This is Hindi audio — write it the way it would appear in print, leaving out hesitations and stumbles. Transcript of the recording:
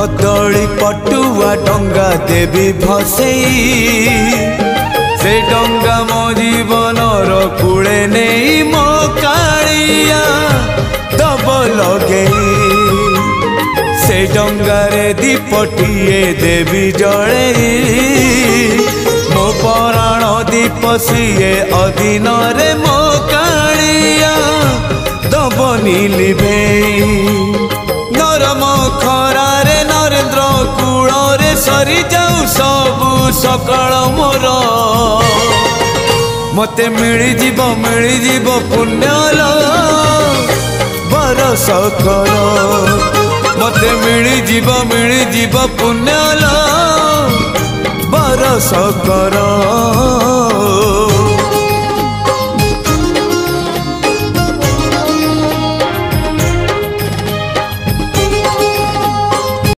कदली पटुआ डंगा देवी भसई से डंगा मो जीवन कूले नहीं मो कालिया दब लगे से डंगारे दीपटिए देवी जड़े मो पराण दीप सीए अधीन रे मो कालिया दबनी लिभे नरम खरारे नरेंद्र कूल रे सरी जाऊ सबु सकाळ मोर मते मिली जीव पुण्यल बरस कर मते मिली जीव पुण्यल बरस कर।